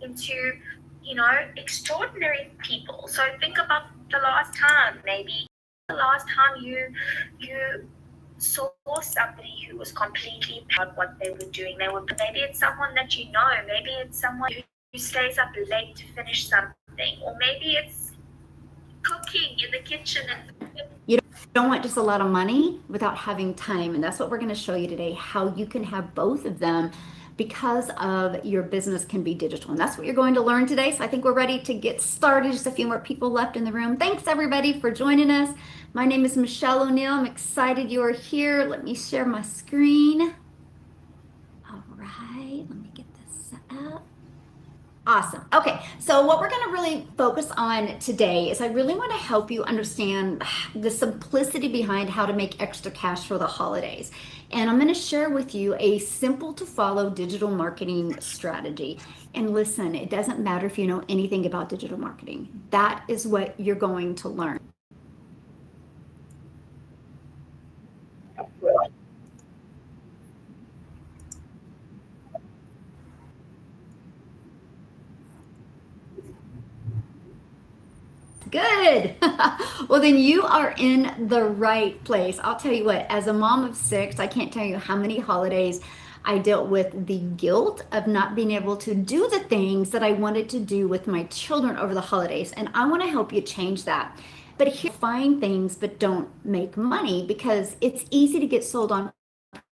into, extraordinary people. So think about the last time, maybe the last time you saw somebody who was completely proud of what they were doing. Maybe it's someone that you know, maybe it's someone who stays up late to finish something, or maybe it's cooking in the kitchen. And you don't want just a lot of money without having time. And that's what we're going to show you today, how you can have both of them because of your business can be digital. And that's what you're going to learn today. So I think we're ready to get started. Just a few more people left in the room. Thanks everybody for joining us. My name is Michelle O'Neill. I'm excited you are here. Let me share my screen. All right, let me get this set up. Awesome. Okay, so what we're going to really focus on today is I really want to help you understand the simplicity behind how to make extra cash for the holidays. And I'm going to share with you a simple to follow digital marketing strategy. And listen, it doesn't matter if you know anything about digital marketing. That is what you're going to learn. Good. Well, then you are in the right place. I'll tell you what, as a mom of 6, I can't tell you how many holidays I dealt with the guilt of not being able to do the things that I wanted to do with my children over the holidays. And I want to help you change that. But here, find things but don't make money because it's easy to get sold on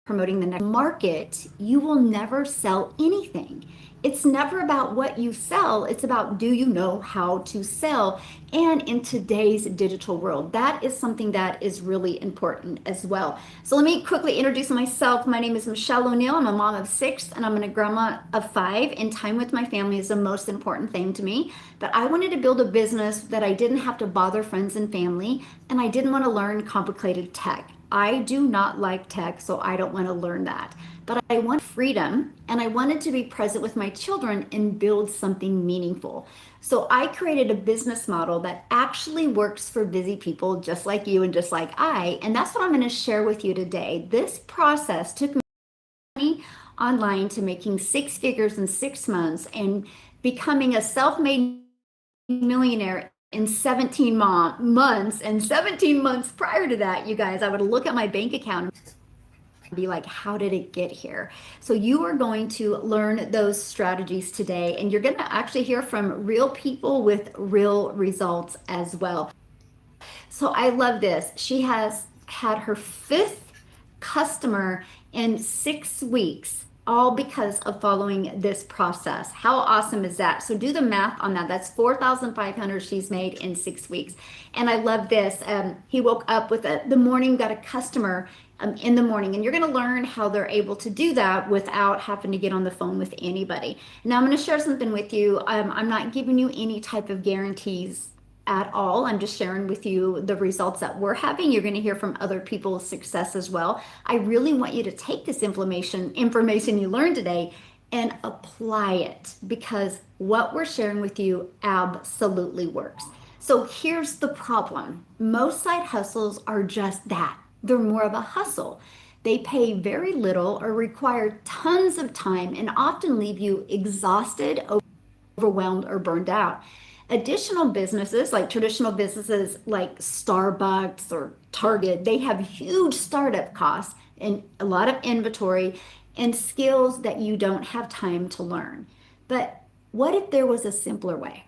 promoting the next market. You will never sell anything. It's never about what you sell. It's about, do you know how to sell? And in today's digital world, that is something that is really important as well. So let me quickly introduce myself. My name is Michelle O'Neill. I'm a mom of 6 and I'm a grandma of 5, and time with my family is the most important thing to me. But I wanted to build a business that I didn't have to bother friends and family, and I didn't want to learn complicated tech. I do not like tech, so I don't want to learn that. But I want freedom and I wanted to be present with my children and build something meaningful. So I created a business model that actually works for busy people just like you and just like I. And that's what I'm going to share with you today. This process took me online to making 6 figures in 6 months and becoming a self-made millionaire in 17 months. And 17 months prior to that, you guys, I would look at my bank account and be like, how did it get here? So you are going to learn those strategies today, and you're going to actually hear from real people with real results as well. So I love this. She has had her 5th customer in 6 weeks, all because of following this process. How awesome is that? So do the math on that. That's 4,500 she's made in 6 weeks. And I love this. He woke up with the morning, got a customer in the morning, and you're going to learn how they're able to do that without having to get on the phone with anybody. Now I'm going to share something with you. I'm not giving you any type of guarantees at all. I'm just sharing with you the results that we're having. You're going to hear from other people's success as well. I really want you to take this information you learned today and apply it, because what we're sharing with you absolutely works. So here's the problem. Most side hustles are just that. They're more of a hustle. They pay very little or require tons of time and often leave you exhausted, overwhelmed, or burned out. Additional businesses, like traditional businesses like Starbucks or Target, they have huge startup costs and a lot of inventory and skills that you don't have time to learn. But what if there was a simpler way?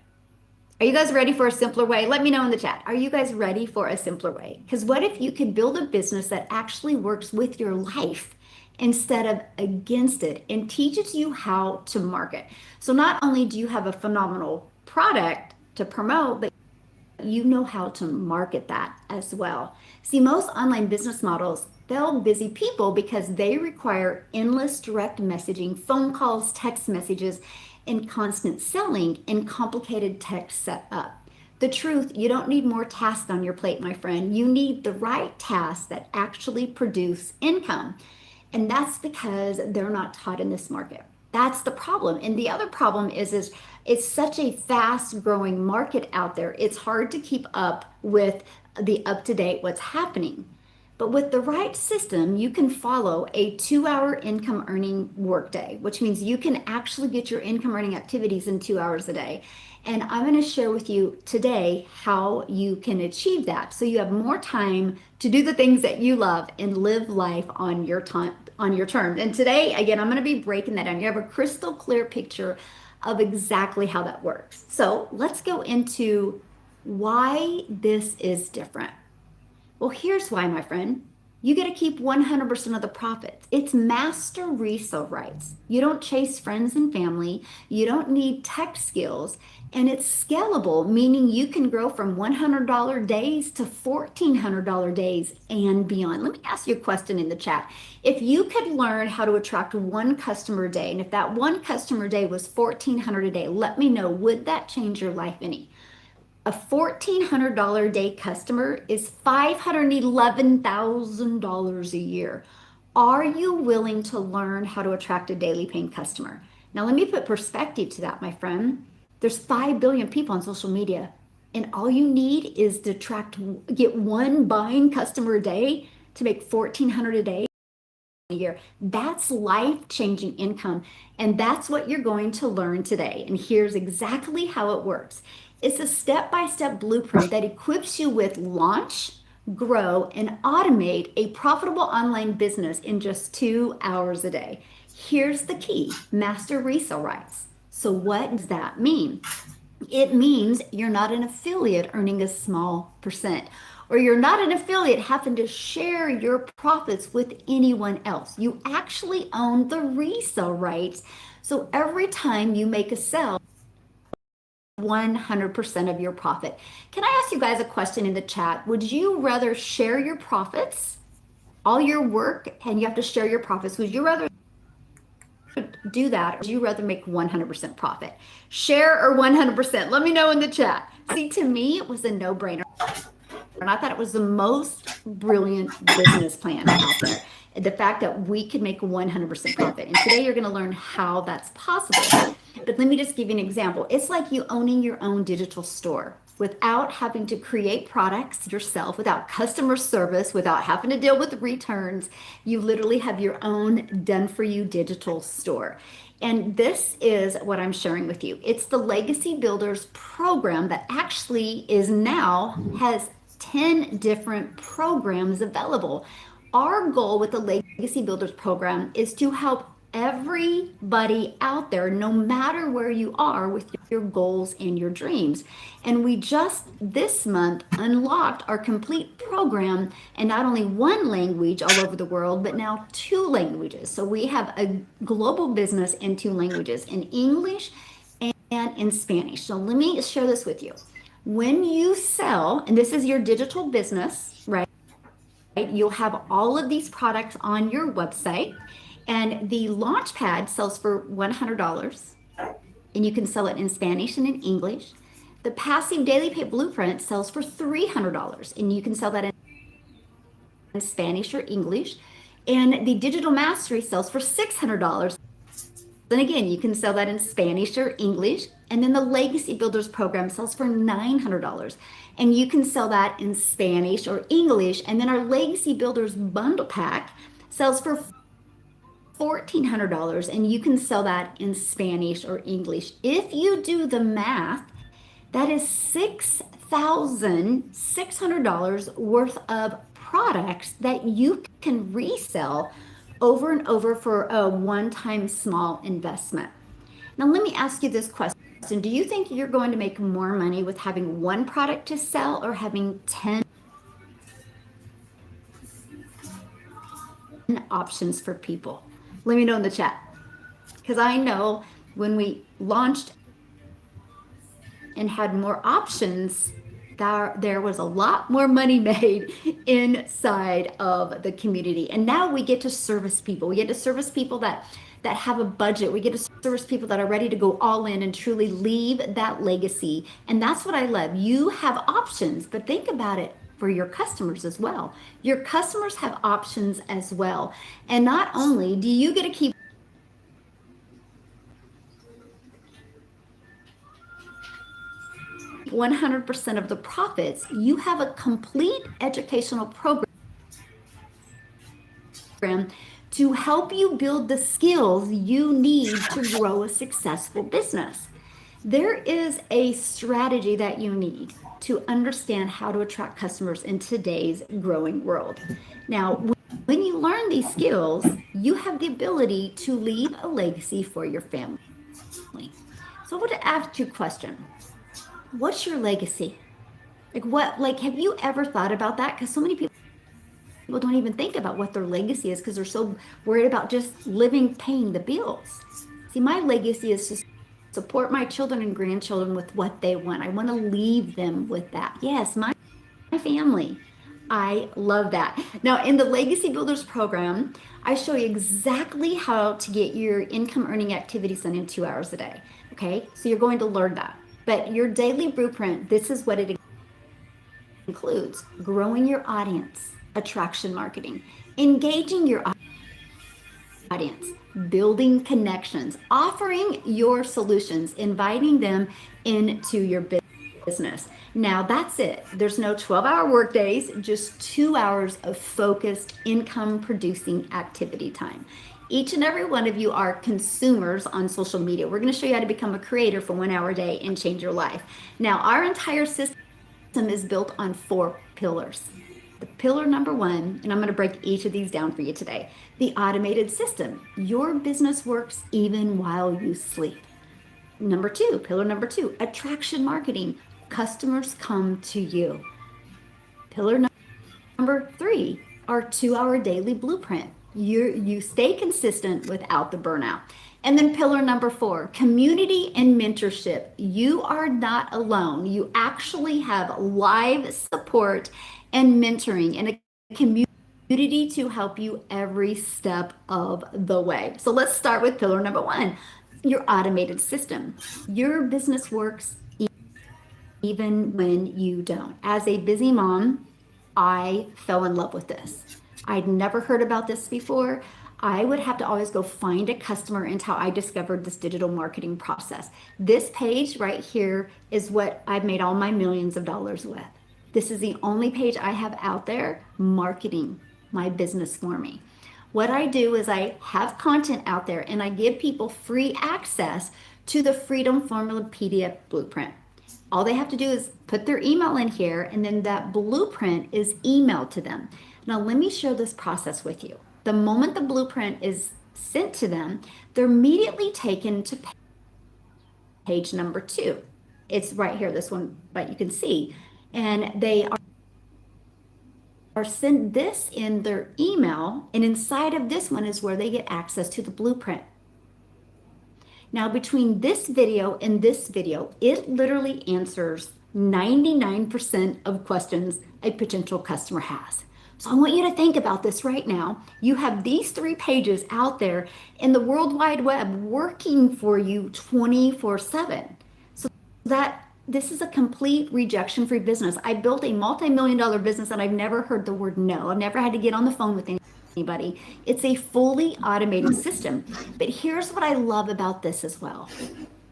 Are you guys ready for a simpler way? Let me know in the chat. Are you guys ready for a simpler way? Because what if you could build a business that actually works with your life instead of against it and teaches you how to market? So not only do you have a phenomenal product to promote, but you know how to market that as well. See, most online business models fail busy people because they require endless direct messaging, phone calls, text messages, and constant selling and complicated tech setup. The truth, you don't need more tasks on your plate, my friend. You need the right tasks that actually produce income. And that's because they're not taught in this market. That's the problem. And the other problem is it's such a fast growing market out there. It's hard to keep up with the up to date what's happening. But with the right system, you can follow a 2 hour income earning workday, which means you can actually get your income earning activities in 2 hours a day. And I'm going to share with you today how you can achieve that. So you have more time to do the things that you love and live life on your time, on your terms. And today, again, I'm going to be breaking that down. You have a crystal clear picture of exactly how that works. So let's go into why this is different. Well, here's why, my friend. You get to keep 100% of the profits. It's master resale rights. You don't chase friends and family. You don't need tech skills. And it's scalable, meaning you can grow from $100 days to $1,400 days and beyond. Let me ask you a question in the chat. If you could learn how to attract one customer a day, and if that one customer a day was $1,400 a day, let me know, would that change your life any? A $1,400 a day customer is $511,000 a year. Are you willing to learn how to attract a daily paying customer? Now, let me put perspective to that, my friend. There's 5 billion people on social media, and all you need is to get one buying customer a day to make 1,400 a day a year. That's life-changing income, and that's what you're going to learn today. And here's exactly how it works. It's a step-by-step blueprint that equips you with launch, grow, and automate a profitable online business in just 2 hours a day. Here's the key: master resale rights. So what does that mean? It means you're not an affiliate earning a small percent, or you're not an affiliate having to share your profits with anyone else. You actually own the resale rights. So every time you make a sale, 100% of your profit. Can I ask you guys a question in the chat? Would you rather share your profits, all your work, and you have to share your profits? Would you rather do that, or would you rather make 100% profit? Share or 100%? Let me know in the chat. See, to me, it was a no-brainer. And I thought it was the most brilliant business plan out there. The fact that we could make 100% profit. And today you're going to learn how that's possible. But let me just give you an example. It's like you owning your own digital store without having to create products yourself, without customer service, without having to deal with returns. You literally have your own done for you digital store. And this is what I'm sharing with you. It's the Legacy Builders program that actually is now has 10 different programs available. Our goal with the Legacy Builders program is to help everybody out there, no matter where you are, with your goals and your dreams. And we just this month unlocked our complete program in not only one language all over the world, but now 2 languages. So we have a global business in 2 languages, in English and in Spanish. So let me share this with you. When you sell, and this is your digital business, right? You'll have all of these products on your website, and the Launchpad sells for $100, and you can sell it in Spanish and in English. The Passive Daily Pay Blueprint sells for $300, and you can sell that in Spanish or English. And the Digital Mastery sells for $600. Then again, you can sell that in Spanish or English. And then the Legacy Builders program sells for $900. And you can sell that in Spanish or English. And then our Legacy Builders bundle pack sells for $1,400. And you can sell that in Spanish or English. If you do the math, that is $6,600 worth of products that you can resell over and over for a one-time small investment. Now, let me ask you this question. Do you think you're going to make more money with having one product to sell or having 10 options for people? Let me know in the chat. Because I know when we launched and had more options, there was a lot more money made inside of the community. And now we get to service people. We get to service people that have a budget. We get to service people that are ready to go all in and truly leave that legacy. And that's what I love. You have options, but think about it for your customers as well. Your customers have options as well. And not only do you get to keep 100% of the profits, you have a complete educational program to help you build the skills you need to grow a successful business. There is a strategy that you need to understand how to attract customers in today's growing world. Now, when you learn these skills, you have the ability to leave a legacy for your family. So I want to ask you a question. What's your legacy? Like have you ever thought about that? Because so many people don't even think about what their legacy is because they're so worried about just living, paying the bills. See, my legacy is to support my children and grandchildren with what they want. I want to leave them with that. Yes, my family. I love that. Now, in the Legacy Builders program, I show you exactly how to get your income earning activities done in 2 hours a day. Okay, so you're going to learn that. But your daily blueprint, this is what it includes: growing your audience, attraction marketing, engaging your audience, building connections, offering your solutions, inviting them into your business. Now that's it. There's no 12-hour work days, just 2 hours of focused income producing activity time. Each and every one of you are consumers on social media. We're going to show you how to become a creator for 1 hour a day and change your life. Now, our entire system is built on 4 pillars. The pillar number 1, and I'm going to break each of these down for you today: the automated system. Your business works even while you sleep. Number 2, pillar number 2, attraction marketing. Customers come to you. Pillar number 3, our 2-hour daily blueprint. You stay consistent without the burnout. And then pillar number 4, community and mentorship. You are not alone. You actually have live support and mentoring and a community to help you every step of the way. So let's start with pillar number 1, your automated system. Your business works even when you don't. As a busy mom, I fell in love with this. I'd never heard about this before. I would have to always go find a customer, and how I discovered this digital marketing process. This page right here is what I've made all my millions of dollars with. This is the only page I have out there marketing my business for me. What I do is I have content out there and I give people free access to the Freedom Formula PDF blueprint. All they have to do is put their email in here, and then that blueprint is emailed to them. Now, let me share this process with you. The moment the blueprint is sent to them, they're immediately taken to page number 2. It's right here, this one, but you can see. And they are sent this in their email, and inside of this one is where they get access to the blueprint. Now, between this video and this video, it literally answers 99% of questions a potential customer has. So I want you to think about this right now. You have these 3 pages out there in the World Wide Web working for you 24/7. So that this is a complete rejection-free business. I built a multi-million-dollar business and I've never heard the word no. I've never had to get on the phone with anybody. It's a fully automated system. But here's what I love about this as well,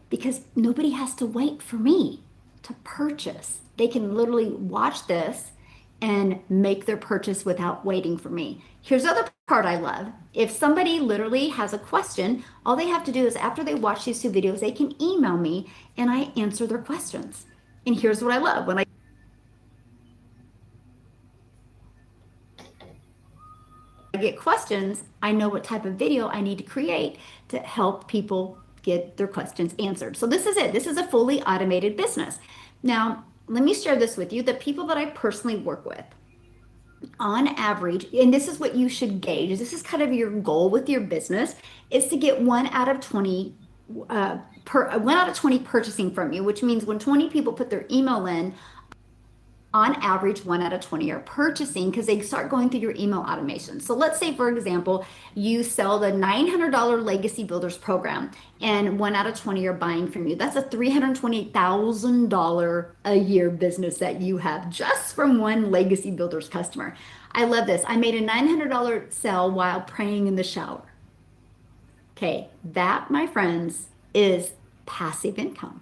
because nobody has to wait for me to purchase. They can literally watch this and make their purchase without waiting for me. Here's the other part I love. If somebody literally has a question, all they have to do is, after they watch these 2 videos, they can email me and I answer their questions. And here's what I love. When I get questions, I know what type of video I need to create to help people get their questions answered. So this is it. This is a fully automated business. Now, let me share this with you. The people that I personally work with, on average, and this is what you should gauge, this is kind of your goal with your business, is to get 1 out of 20 purchasing from you, which means when 20 people put their email in, on average, 1 out of 20 are purchasing because they start going through your email automation. So let's say, for example, you sell the $900 Legacy Builders program and 1 out of 20 are buying from you. That's a $328,000 a year business that you have just from one Legacy Builders customer. I love this. I made a $900 sale while praying in the shower. Okay, that, my friends, is passive income.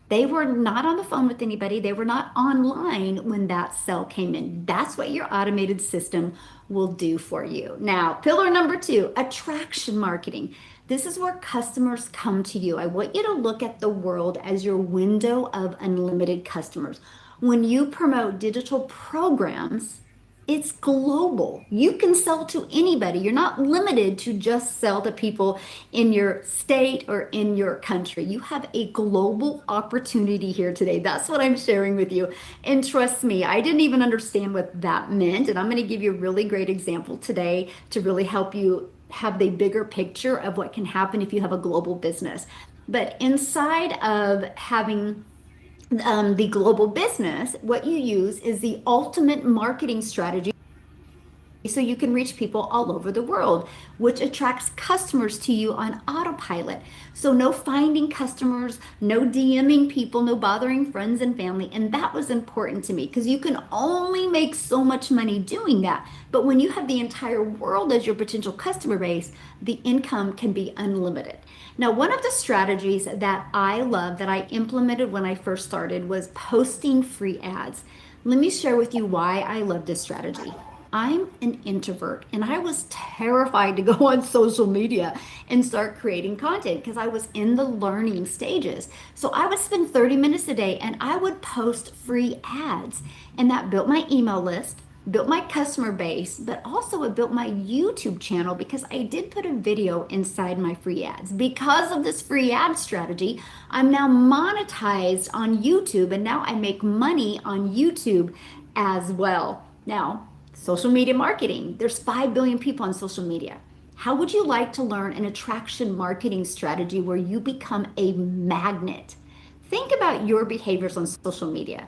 They were not on the phone with anybody. They were not online when that sale came in. That's what your automated system will do for you. Now, pillar number two, attraction marketing. This is where customers come to you. I want you to look at the world as your window of unlimited customers. When you promote digital programs, it's global. You can sell to anybody. You're not limited to just sell to people in your state or in your country. You have a global opportunity here today. That's what I'm sharing with you. And trust me, I didn't even understand what that meant. And I'm going to give you a really great example today to really help you have the bigger picture of what can happen if you have a global business. But inside of having the global business, what you use is the ultimate marketing strategy so you can reach people all over the world, which attracts customers to you on autopilot. So no finding customers, no DMing people, no bothering friends and family. And that was important to me because you can only make so much money doing that. But when you have the entire world as your potential customer base, the income can be unlimited. Now, one of the strategies that I love that I implemented when I first started was posting free ads. Let me share with you why I love this strategy. I'm an introvert and I was terrified to go on social media and start creating content because I was in the learning stages. So I would spend 30 minutes a day and I would post free ads. And that built my email list, built my customer base, but also it built my YouTube channel because I did put a video inside my free ads. Because of this free ad strategy, I'm now monetized on YouTube and now I make money on YouTube as well. Now, social media marketing. There's 5 billion people on social media. How would you like to learn an attraction marketing strategy where you become a magnet? Think about your behaviors on social media.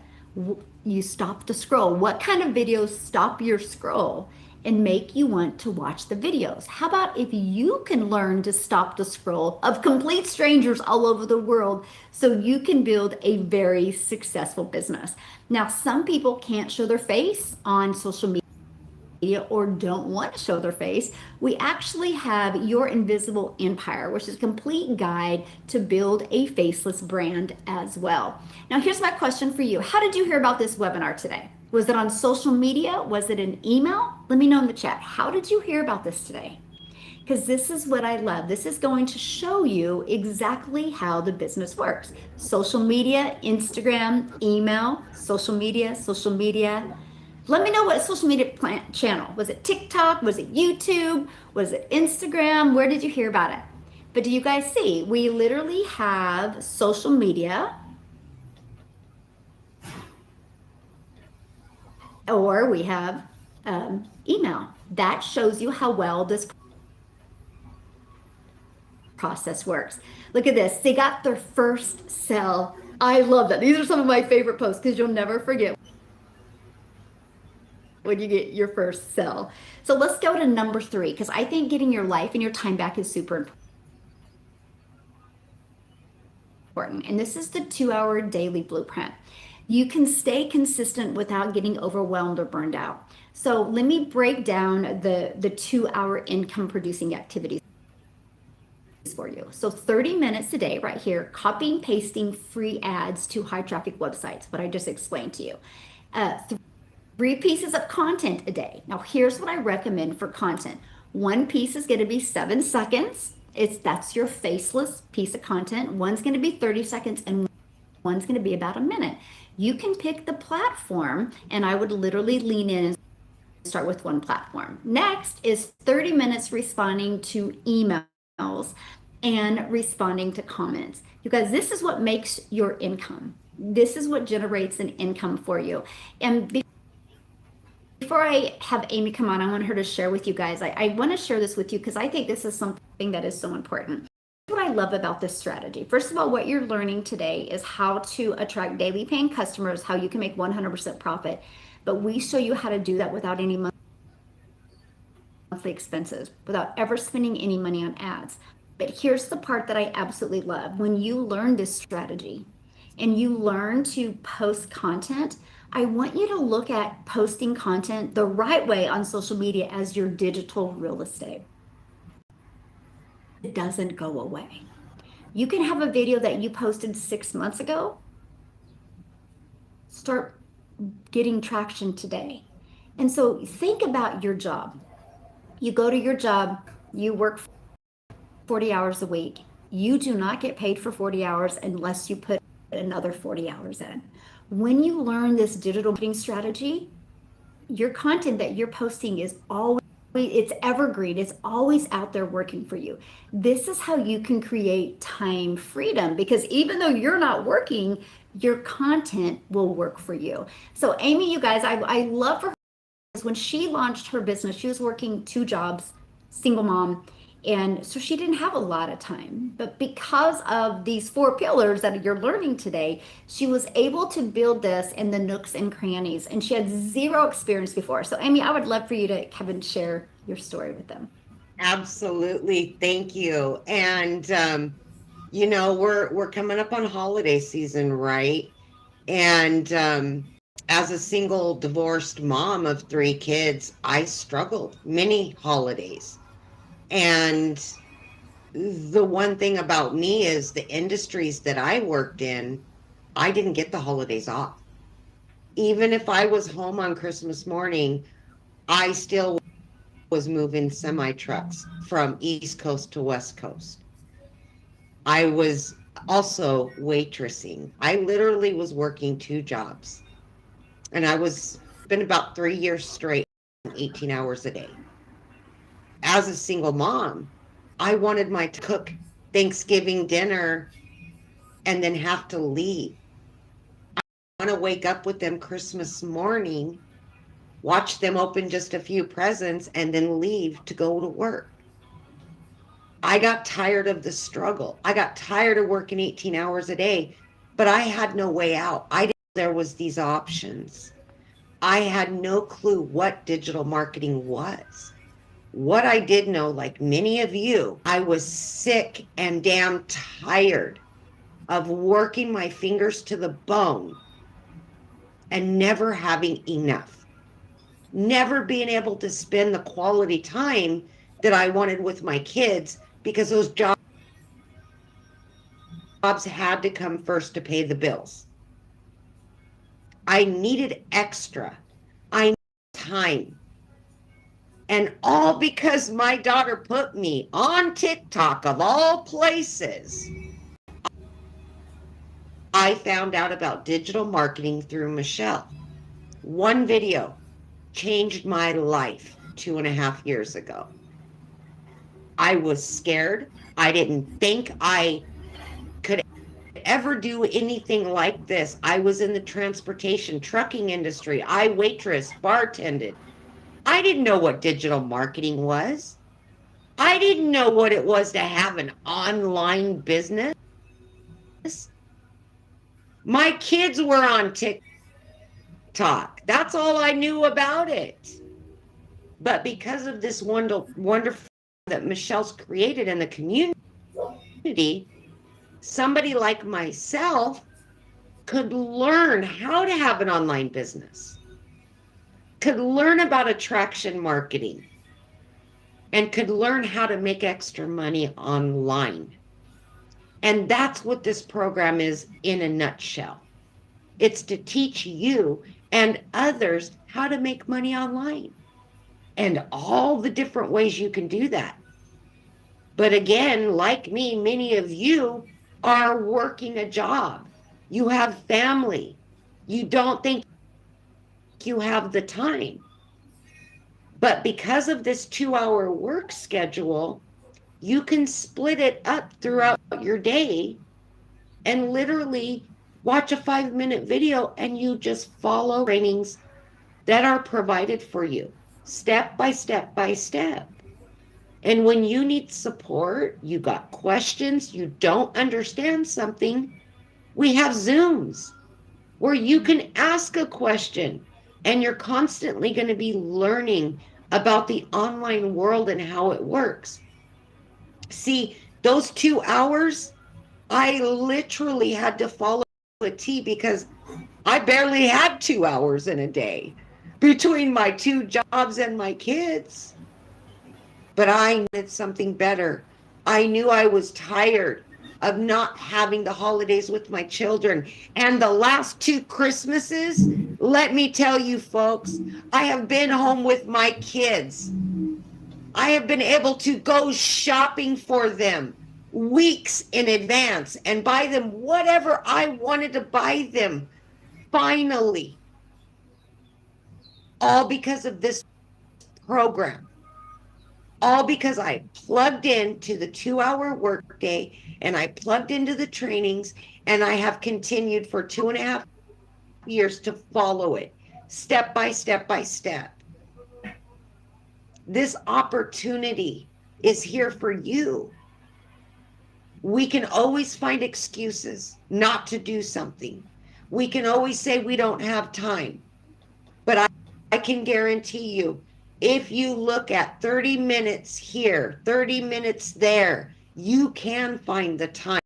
You stop the scroll. What kind of videos stop your scroll and make you want to watch the videos? How about if you can learn to stop the scroll of complete strangers all over the world so you can build a very successful business? Now, some people can't show their face on social media or don't want to show their face. We actually have Your Invisible Empire, which is a complete guide to build a faceless brand as well. Now, here's my question for you. How did you hear about this webinar today? Was it on social media? Was it an email? Let me know in the chat. How did you hear about this today? Because this is what I love. This is going to show you exactly how the business works. Social media, Instagram, email, social media, social media. Let me know what social media channel. Was it TikTok? Was it YouTube? Was it Instagram? Where did you hear about it? But do you guys see? We literally have social media, or we have email. That shows you how well this process works. Look at this. They got their first sale. I love that. These are some of my favorite posts because you'll never forget when you get your first sell. So let's go to number 3, because I think getting your life and your time back is super important. And this is the 2-hour daily blueprint. You can stay consistent without getting overwhelmed or burned out. So let me break down the 2-hour income producing activities for you. So 30 minutes a day right here, copying, pasting free ads to high traffic websites, what I just explained to you. 3 pieces of content a day. Now, here's what I recommend for content. 1 piece is going to be 7 seconds. That's your faceless piece of content. One's going to be 30 seconds and one's going to be about a minute. You can pick the platform, and I would literally lean in and start with one platform. Next is 30 minutes responding to emails and responding to comments. You guys, this is what makes your income. This is what generates an income for you. And before I have Amy come on, I want her to share with you guys. I want to share this with you because I think this is something that is so important. What I love about this strategy. First of all, what you're learning today is how to attract daily paying customers, how you can make 100% profit. But we show you how to do that without any monthly expenses, without ever spending any money on ads. But here's the part that I absolutely love. When you learn this strategy and you learn to post content, I want you to look at posting content the right way on social media as your digital real estate. It doesn't go away. You can have a video that you posted 6 months ago start getting traction today. And so think about your job. You go to your job, you work 40 hours a week. You do not get paid for 40 hours unless you put another 40 hours in. When you learn this digital marketing strategy, your content that you're posting is always, it's evergreen, it's always out there working for you. This is how you can create time freedom, because even though you're not working, your content will work for you. So Amy, you guys, I love for her, when she launched her business, she was working 2 jobs, single mom. And so she didn't have a lot of time. But because of these 4 pillars that you're learning today, she was able to build this in the nooks and crannies. And she had 0 experience before. So Amy, I would love for you to, Kevin, share your story with them. Absolutely. Thank you. And, you know, we're coming up on holiday season, right? And as a single divorced mom of 3 kids, I struggled many holidays. And the one thing about me is the industries that I worked in, I didn't get the holidays off. Even if I was home on Christmas morning, I still was moving semi trucks from East Coast to West Coast. I was also waitressing. I literally was working 2 jobs. And I was been about 3 years straight, 18 hours a day. As a single mom, I wanted my to cook Thanksgiving dinner and then have to leave. I want to wake up with them Christmas morning, watch them open just a few presents, and then leave to go to work. I got tired of the struggle. I got tired of working 18 hours a day, but I had no way out. I didn't know there was these options. I had no clue what digital marketing was. What I did know, like many of you, I was sick and damn tired of working my fingers to the bone and never having enough. Never being able to spend the quality time that I wanted with my kids, because those jobs had to come first to pay the bills. I needed extra. I needed time. And all because my daughter put me on TikTok, of all places. I found out about digital marketing through Michelle. One video changed my life 2.5 years ago. I was scared. I didn't think I could ever do anything like this. I was in the transportation, trucking industry. I waitress, bartended. I didn't know what digital marketing was. I didn't know what it was to have an online business. My kids were on TikTok. That's all I knew about it. But because of this wonderful that Michelle's created in the community, somebody like myself could learn how to have an online business, could learn about attraction marketing, and could learn how to make extra money online. And that's what this program is in a nutshell. It's to teach you and others how to make money online and all the different ways you can do that. But again, like me, many of you are working a job. You have family. You don't think you have the time. But because of this 2-hour work schedule, you can split it up throughout your day and literally watch a 5-minute video and you just follow trainings that are provided for you, step by step by step. And when you need support, you got questions, you don't understand something, we have Zooms where you can ask a question and you're constantly going to be learning about the online world and how it works. See, those 2 hours, I literally had to follow a T because I barely had 2 hours in a day between my 2 jobs and my kids. But I needed something better. I knew I was tired of not having the holidays with my children. And the last 2 Christmases, let me tell you folks, I have been home with my kids. I have been able to go shopping for them weeks in advance and buy them whatever I wanted to buy them. Finally, all because of this program. All because I plugged into the 2-hour workday and I plugged into the trainings, and I have continued for 2.5 years to follow it step by step by step. This opportunity is here for you. We can always find excuses not to do something. We can always say we don't have time. But I can guarantee you, if you look at 30 minutes here, 30 minutes there, you can find the time.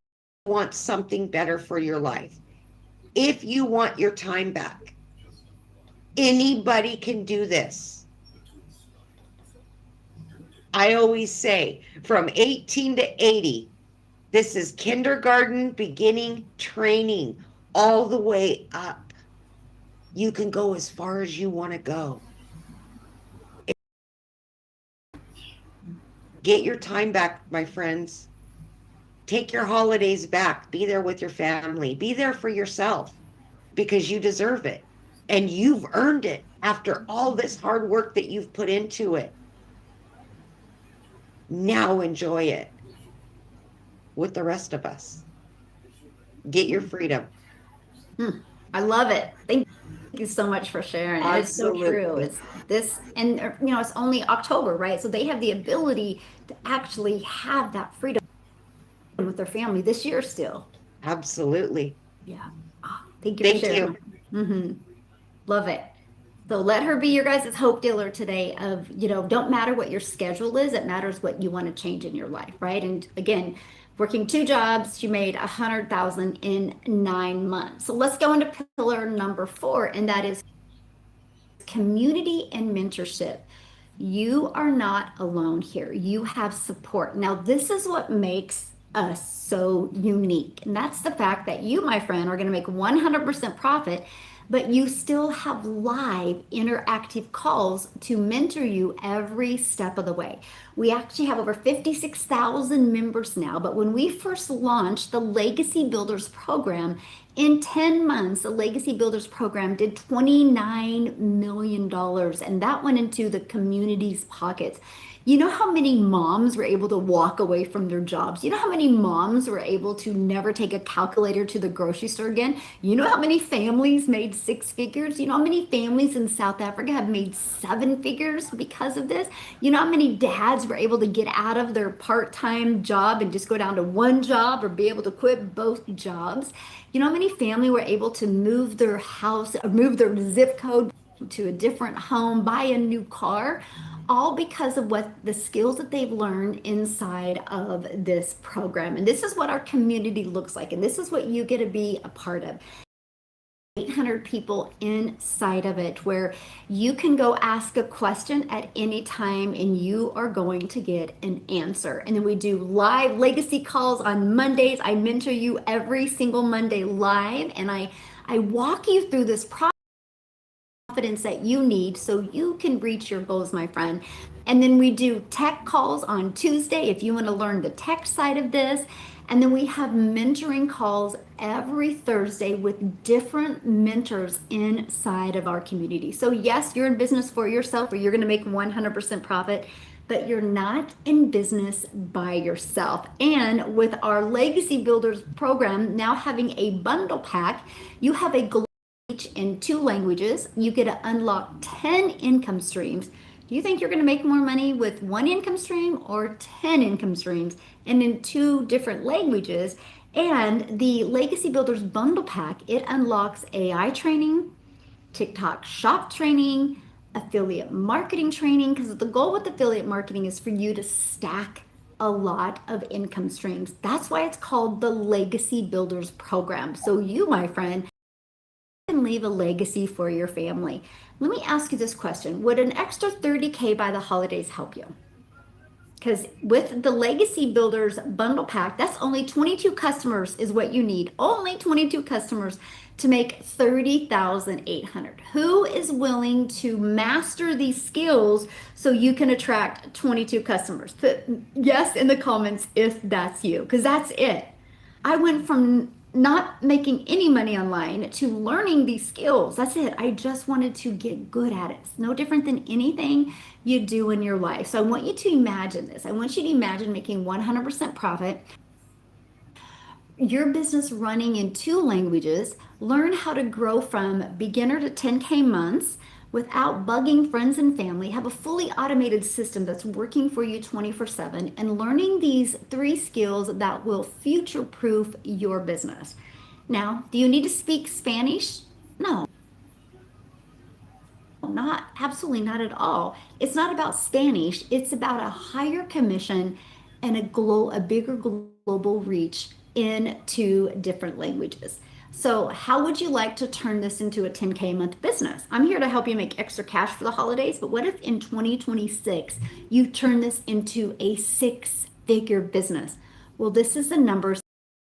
You want something better for your life. If you want your time back, anybody can do this. I always say from 18 to 80, this is kindergarten, beginning, training, all the way up. You can go as far as you want to go. Get your time back, my friends. Take your holidays back. Be there with your family. Be there for yourself, because you deserve it. And you've earned it after all this hard work that you've put into it. Now enjoy it with the rest of us. Get your freedom. I love it. Thank you so much for sharing. It's so true. It's this, and it's only October, right? So they have the ability to actually have that freedom with their family this year still. Absolutely. Yeah. Thank you for sharing. Mm-hmm. Love it. So let her be your guys' hope dealer today of, don't matter what your schedule is, it matters what you want to change in your life, right? And again, working 2 jobs, she made $100,000 in 9 months. So let's go into pillar number 4, and that is community and mentorship. You are not alone here. You have support. Now, this is what makes us so unique. And that's the fact that you, my friend, are going to make 100% profit, but you still have live interactive calls to mentor you every step of the way. We actually have over 56,000 members now, but when we first launched the Legacy Builders program, in 10 months, the Legacy Builders program did $29 million, and that went into the community's pockets. You know how many moms were able to walk away from their jobs? You know how many moms were able to never take a calculator to the grocery store again? You know how many families made 6 figures? You know how many families in South Africa have made 7 figures because of this? You know how many dads were able to get out of their part-time job and just go down to 1 job, or be able to quit both jobs? You know how many family were able to move their house, or move their zip code to a different home, buy a new car? All because of what the skills that they've learned inside of this program. And this is what our community looks like. And this is what you get to be a part of. 800 people inside of it, where you can go ask a question at any time and you are going to get an answer. And then we do live legacy calls on Mondays. I mentor you every single Monday live, and I walk you through this process confidence that you need so you can reach your goals, my friend. And then we do tech calls on Tuesday if you want to learn the tech side of this. And then we have mentoring calls every Thursday with different mentors inside of our community. So yes, you're in business for yourself, or you're going to make 100% profit, but you're not in business by yourself. And with our Legacy Builders program now having a bundle pack, you have a in 2 languages, you get to unlock 10 income streams. Do you think you're going to make more money with 1 income stream or 10 income streams, and in 2 different languages? And the Legacy Builders bundle pack, it unlocks AI training, TikTok shop training, affiliate marketing training, because the goal with affiliate marketing is for you to stack a lot of income streams. That's why it's called the Legacy Builders program. So you, my friend, can leave a legacy for your family. Let me ask you this question. Would an extra $30K by the holidays help you? because with the Legacy Builders bundle pack, that's only 22 customers is what you need. Only 22 customers to make 30,800. Who is willing to master these skills so you can attract 22 customers? Put yes in the comments if that's you, because that's it. I went from not making any money online to learning these skills. That's it. I just wanted to get good at it. It's no different than anything you do in your life. So I want you to imagine this. I want you to imagine making 100% profit, your business running in 2 languages, learn how to grow from beginner to 10K months without bugging friends and family, have a fully automated system that's working for you 24/7, and learning these 3 skills that will future proof your business. Now, do you need to speak Spanish? No, not absolutely not at all. It's not about Spanish, it's about a higher commission and a bigger global reach into different languages. So how would you like to turn this into a 10K a month business? I'm here to help you make extra cash for the holidays, but what if in 2026 you turn this into a 6-figure business? Well, this is the numbers it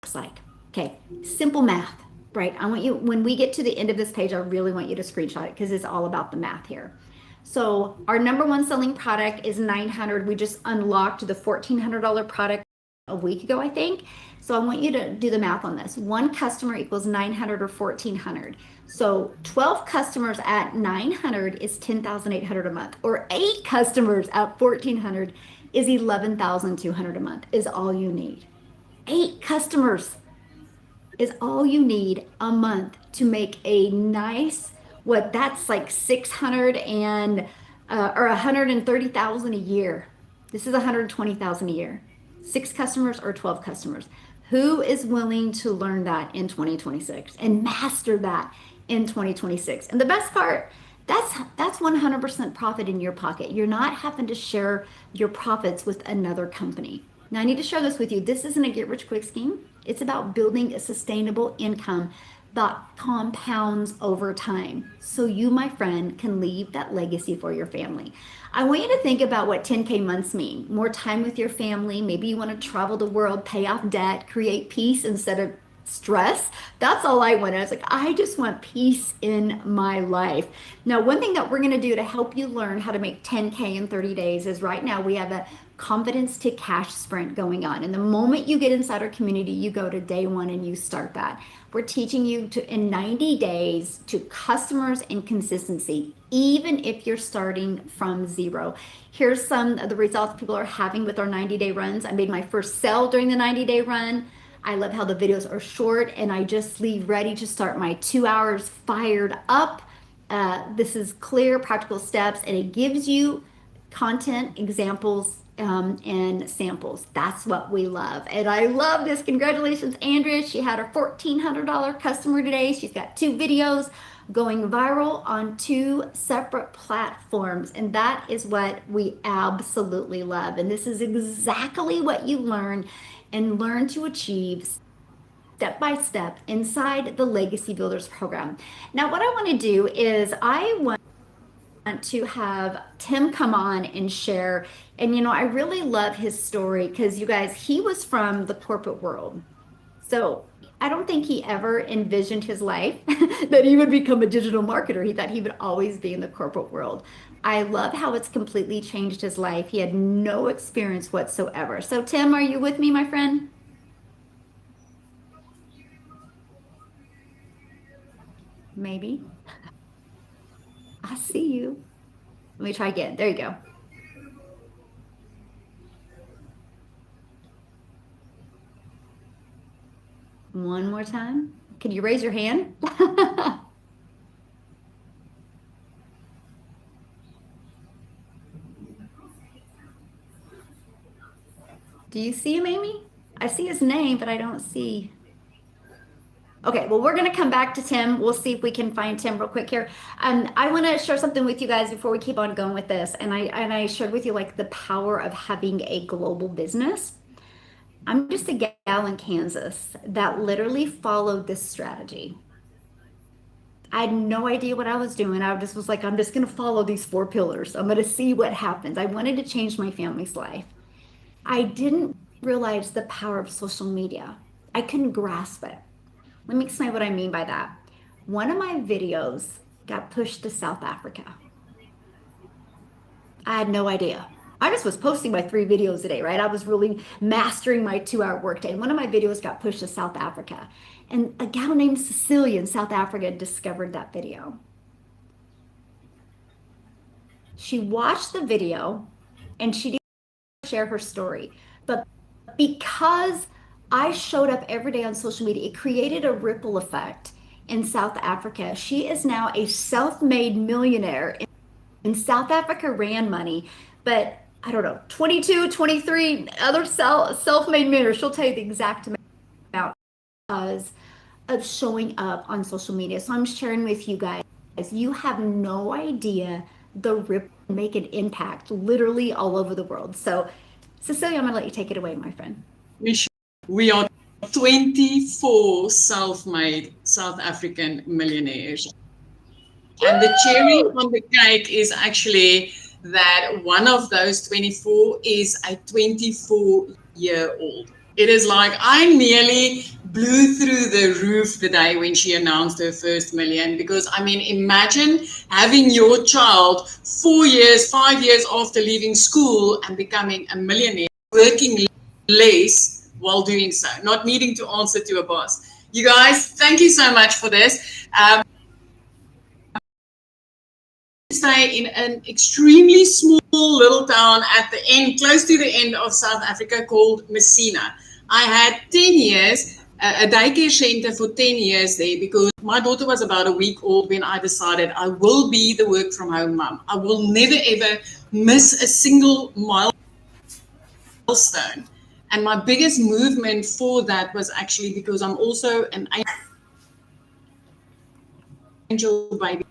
looks like. Okay, simple math, right? I want you, when we get to the end of this page, I really want you to screenshot it because it's all about the math here. So our number 1 selling product is 900. We just unlocked the $1,400 product a week ago, I think. So I want you to do the math on this. 1 customer equals 900 or 1,400. So 12 customers at 900 is 10,800 a month, or 8 customers at 1,400 is 11,200 a month is all you need. 8 customers is all you need a month to make a nice, what that's like 600 and or 130,000 a year. This is 120,000 a year. 6 customers or 12 customers. Who is willing to learn that in 2026 and master that in 2026? And the best part, that's 100% profit in your pocket. You're not having to share your profits with another company. Now I need to share this with you. This isn't a get rich quick scheme. It's about building a sustainable income that compounds over time. So you, my friend, can leave that legacy for your family. I want you to think about what 10K months mean. More time with your family. Maybe you want to travel the world, pay off debt, create peace instead of stress. That's all I wanted. I was like, I just want peace in my life. Now, one thing that we're going to do to help you learn how to make 10K in 30 days is right now we have a confidence to cash sprint going on. And the moment you get inside our community, you go to day 1 and you start that. We're teaching you to, in 90 days, to customers and consistency, even if you're starting from 0. Here's some of the results people are having with our 90-day runs. I made my first sale during the 90-day run. I love how the videos are short and I just leave ready to start my 2 hours fired up. This is clear, practical steps, and it gives you content, examples, and samples. That's what we love. And I love this. Congratulations, Andrea. She had her $1,400 customer today. She's got 2 videos going viral on 2 separate platforms. And that is what we absolutely love. And this is exactly what you learn and learn to achieve step by step inside the Legacy Builders program. Now, what I want to do is I want to have Tim come on and share. And I really love his story because you guys, he was from the corporate world. So I don't think he ever envisioned his life that he would become a digital marketer. He thought he would always be in the corporate world. I love how it's completely changed his life. He had no experience whatsoever. So Tim, are you with me, my friend? Maybe. I see you. Let me try again. There you go. One more time. Can you raise your hand? Do you see him, Amy? I see his name, but I don't see. Okay, well, we're going to come back to Tim. We'll see if we can find Tim real quick here. I want to share something with you guys before we keep on going with this. And I shared with you like the power of having a global business. I'm just a gal in Kansas that literally followed this strategy. I had no idea what I was doing. I just was like, I'm just going to follow these 4 pillars. I'm going to see what happens. I wanted to change my family's life. I didn't realize the power of social media. I couldn't grasp it. Let me explain what I mean by that. One of my videos got pushed to South Africa. I had no idea. I just was posting my 3 videos a day, right? I was really mastering my 2-hour workday. And one of my videos got pushed to South Africa. And a gal named Cecilia in South Africa discovered that video. She watched the video and she didn't share her story. But because I showed up every day on social media, it created a ripple effect in South Africa. She is now a self-made millionaire. In South Africa, ran money, but I don't know, 22, 23 other self-made millionaires. She'll tell you the exact amount because of showing up on social media. So I'm sharing with you guys, you have no idea the ripple make an impact literally all over the world. So Cecilia, I'm gonna let you take it away, my friend. We are 24 self-made South African millionaires. And the cherry on the cake is actually that one of those 24 is a 24-year-old. It is like I nearly blew through the roof the day when she announced her first million, because I mean, imagine having your child 4 years, 5 years after leaving school and becoming a millionaire, working less while doing so, not needing to answer to a boss. You guys, thank you so much for this. Stay in an extremely small little town at the end, close to the end of South Africa, called Messina. I had 10 years, a daycare center for 10 years there, because my daughter was about a week old when I decided I will be the work from home mom. I will never ever miss a single milestone. And my biggest movement for that was actually because I'm also an angel baby